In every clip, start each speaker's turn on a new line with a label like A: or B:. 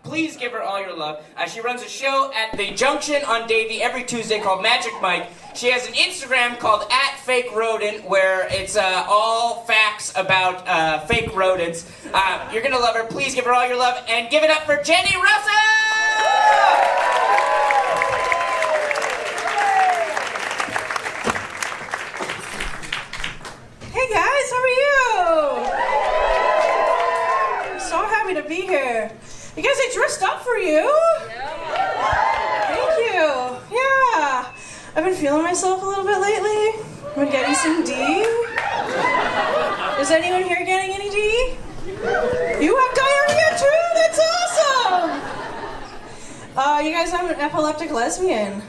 A: Please give her all your love. She runs a show at the Junction on Davie every Tuesday called Magic Mike. She has an Instagram called @FakeRodent where it's all facts about fake rodents. You're gonna love her. Please give her all your love and give it up for Jenny Russell!
B: Hey guys, how are you? I'm so happy to be here. You guys, I dressed up for you. Thank you. Yeah. I've been feeling myself a little bit lately. I've been getting some D. Is anyone here getting any D? You have diarrhea too? That's awesome. You guys, I'm an epileptic lesbian.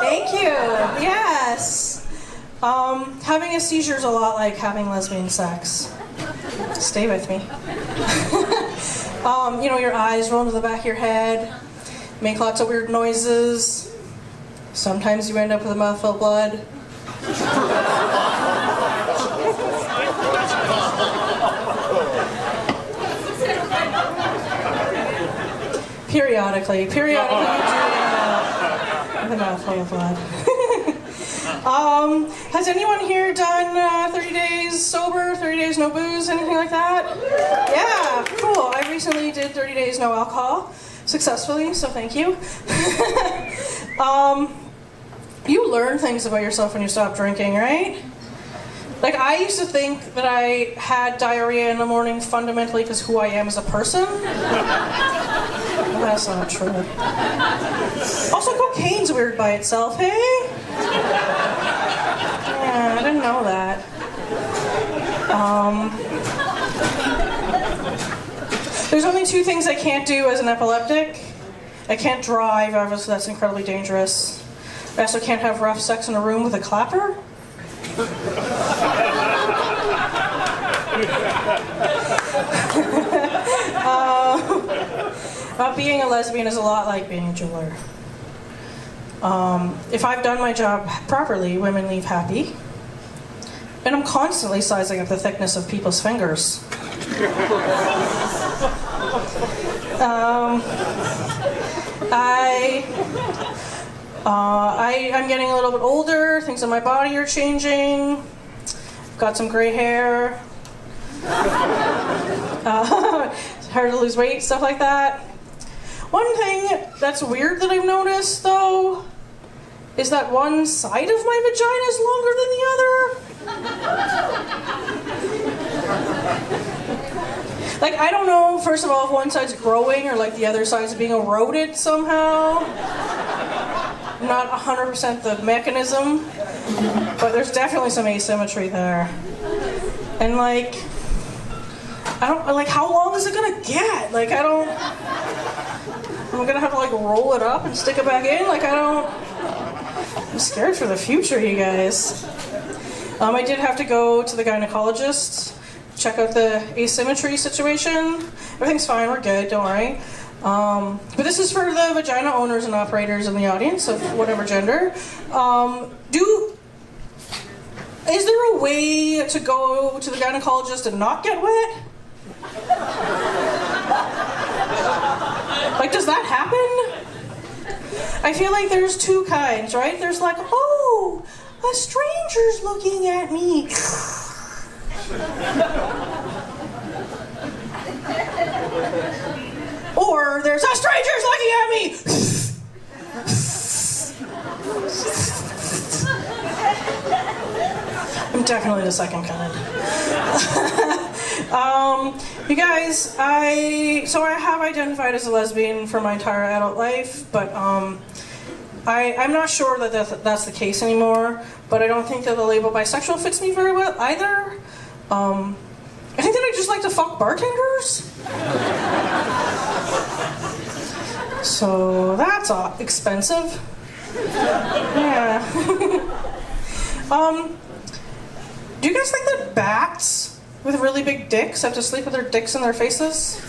B: Thank you. Yes. Having a seizure is a lot like having lesbian sex. Stay with me. Your eyes roll into the back of your head, make lots of weird noises. Sometimes you end up with a mouthful of blood. Periodically you do end up with a mouthful of blood. Has anyone here done 30 days sober, 30 days no booze, anything like that? Yeah, cool. I recently did 30 days no alcohol successfully, so thank you. You learn things about yourself when you stop drinking, right? Like, I used to think that I had diarrhea in the morning fundamentally because who I am as a person. Well, that's not true. Also, cocaine's weird by itself, hey? Yeah, I didn't know that. There's only two things I can't do as an epileptic. I can't drive, obviously that's incredibly dangerous. I also can't have rough sex in a room with a clapper. Being a lesbian is a lot like being a jeweler. If I've done my job properly, women leave happy. And I'm constantly sizing up the thickness of people's fingers. I'm getting a little bit older, things in my body are changing. I've got some gray hair. It's hard to lose weight, stuff like that. One thing that's weird that I've noticed, though, is that one side of my vagina is longer than the other. Like, I don't know, first of all, if one side's growing or like the other side's being eroded somehow. I'm not 100% the mechanism, but there's definitely some asymmetry there. And like, how long is it gonna get? Like, am I gonna have to like roll it up and stick it back in? I'm scared for the future, you guys. I did have to go to the gynecologist, check out the asymmetry situation. Everything's fine, we're good, don't worry. But this is for the vagina owners and operators in the audience of whatever gender. Is there a way to go to the gynecologist and not get wet? Like, does that happen? I feel like there's two kinds, right? There's like, oh, a stranger's looking at me. Or there's a stranger's looking at me. I'm definitely the second kind. You guys, I have identified as a lesbian for my entire adult life, but I'm not sure that that's the case anymore, but I don't think that the label bisexual fits me very well either. I think that I just like to fuck bartenders. So that's expensive. Yeah. Do you guys think that bats with really big dicks have to sleep with their dicks in their faces? Is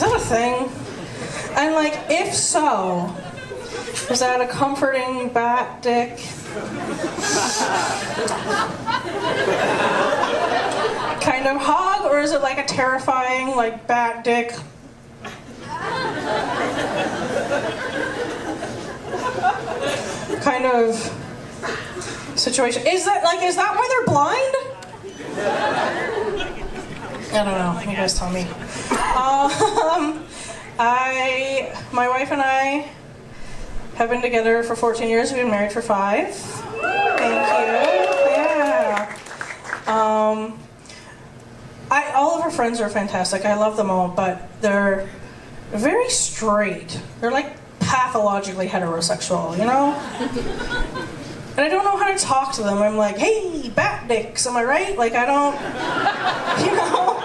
B: that a thing? And like, if so, is that a comforting bat dick? kind of hug, or is it like a terrifying, like, bat dick? Kind of situation. Is that why they're blind? I don't know. You guys tell me. My wife and I have been together for 14 years. We've been married for 5. Thank you. Yeah. All of our friends are fantastic. I love them all, but they're very straight. They're like pathologically heterosexual, you know? And I don't know how to talk to them. I'm like, hey, bat dicks, am I right? Like, I don't, you know?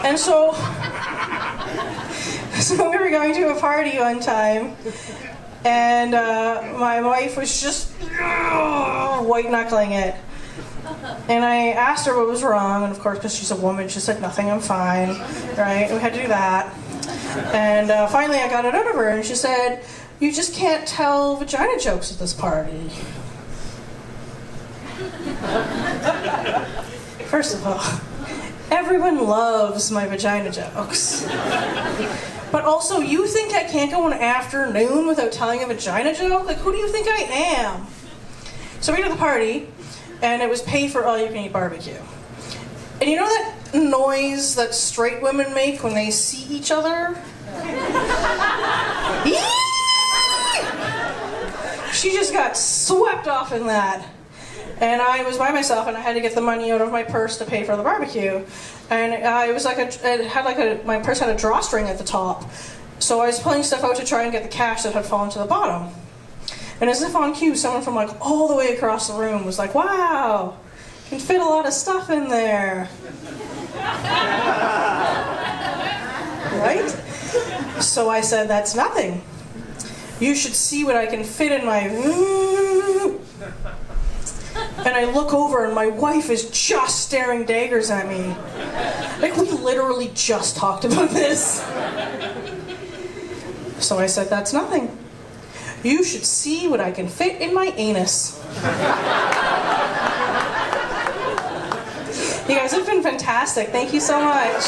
B: And so we were going to a party one time, and my wife was just white-knuckling it. And I asked her what was wrong, and of course, because she's a woman, she said, nothing, I'm fine, right? We had to do that. And finally I got it out of her, and she said, you just can't tell vagina jokes at this party. First of all, everyone loves my vagina jokes. But also, you think I can't go an afternoon without telling a vagina joke? Like, who do you think I am? So we went to the party, and it was pay for all-you-can-eat barbecue. And you know that noise that straight women make when they see each other? She just got swept off in that. And I was by myself, and I had to get the money out of my purse to pay for the barbecue. And it was like my purse had a drawstring at the top. So I was pulling stuff out to try and get the cash that had fallen to the bottom. And as if on cue, someone from like all the way across the room was like, wow, can fit a lot of stuff in there. Right? So I said, that's nothing. You should see what I can fit in my... And I look over and my wife is just staring daggers at me. Like, we literally just talked about this. So I said, that's nothing. You should see what I can fit in my anus. You guys have been fantastic. Thank you so much.